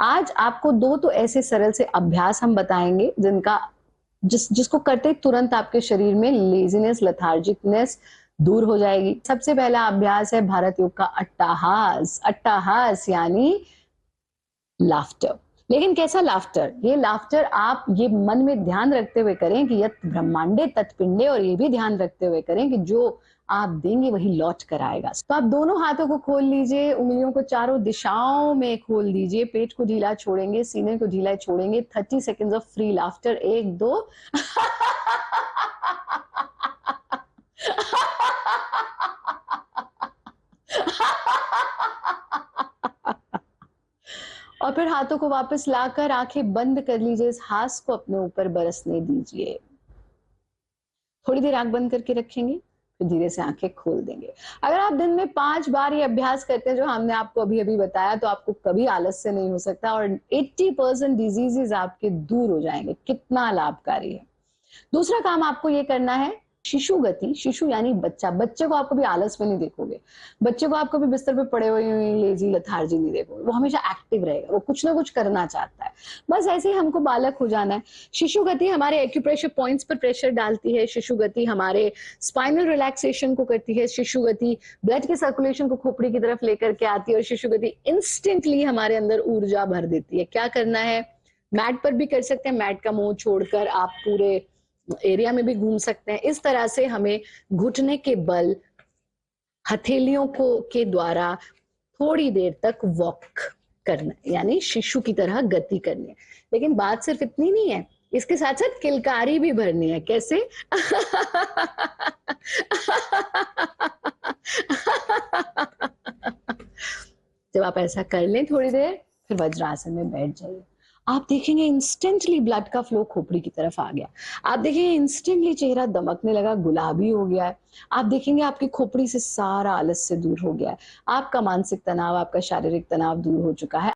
आज आपको 2 तो ऐसे सरल से अभ्यास हम बताएँगे जिसको करते ही तुरंत आपके शरीर में लेज़ीनेस, लेथार्जिकनेस दूर हो जाएगी। सबसे पहला अभ्यास है भारत योग का अट्टाहास। अट्टाहास यानी लाफ्टर। लेकिन कैसा लाफ्टर? ये लाफ्टर आप ये मन में ध्यान रखते हुए करें कि यत् ब्रह्मांडे तत्पिंडे, और ये भी ध्यान रखते हुए करें कि जो आप देंगे वही लौट कर आएगा। तो आप दोनों हाथों को खोल लीजिए, उंगलियों को चारों दिशाओं में खोल दीजिए, पेट को ढीला छोड़ेंगे, सीने को ढीला छोड़ेंगे। 30 सेकंड्स ऑफ फ्री लाफ्टर। 1 2 और फिर हाथों को वापस लाकर आंखें बंद कर लीजिए, इस हास को अपने ऊपर बरसने दीजिए। थोड़ी देर आंख बंद करके रखेंगे, फिर धीरे से आंखें खोल देंगे। अगर आप दिन में 5 बार ये अभ्यास करते हैं जो हमने आपको अभी-अभी बताया, तो आपको कभी आलस्य नहीं हो सकता और 80% डिजीजेस आपके दूर हो जाएंगे। कितना लाभकारी है। दूसरा काम आपको ये करना है, शिशु गति। शिशु यानी बच्चा। बच्चे को आप कभी आलस में नहीं देखोगे, बच्चे को आप कभी बिस्तर पे पड़े हुए लेजी लथार्जी नहीं देखोगे। वो हमेशा एक्टिव रहेगा, वो कुछ ना कुछ करना चाहता है। बस ऐसे ही हमको बालक हो जाना है। शिशु गति हमारे एक्यूप्रेशर पॉइंट्स पर प्रेशर डालती है। शिशु गति हमारे स्पाइनल रिलैक्सेशन को करती है। शिशु गति ब्लड के सर्कुलेशन को खोपड़ी की तरफ लेकर के आती है और शिशु गति इंस्टेंटली हमारे अंदर ऊर्जा भर देती है। क्या करना है? मैट पर भी कर सकते हैं, मैट का मुंह छोड़कर आप पूरे एरिया में भी घूम सकते हैं। इस तरह से हमें घुटने के बल हथेलियों को के द्वारा थोड़ी देर तक वॉक करना है, यानी शिशु की तरह गति करनी है। लेकिन बात सिर्फ इतनी नहीं है, इसके साथ साथ किलकारी भी भरनी है। कैसे? जब आप ऐसा कर लें थोड़ी देर, फिर वज्रासन में बैठ जाइए। आप देखेंगे इंस्टेंटली ब्लड का फ्लो खोपड़ी की तरफ आ गया। आप देखेंगे इंस्टेंटली चेहरा दमकने लगा, गुलाबी हो गया है। आप देखेंगे आपकी खोपड़ी से सारा आलस्य दूर हो गया है। आपका मानसिक तनाव, आपका शारीरिक तनाव दूर हो चुका है।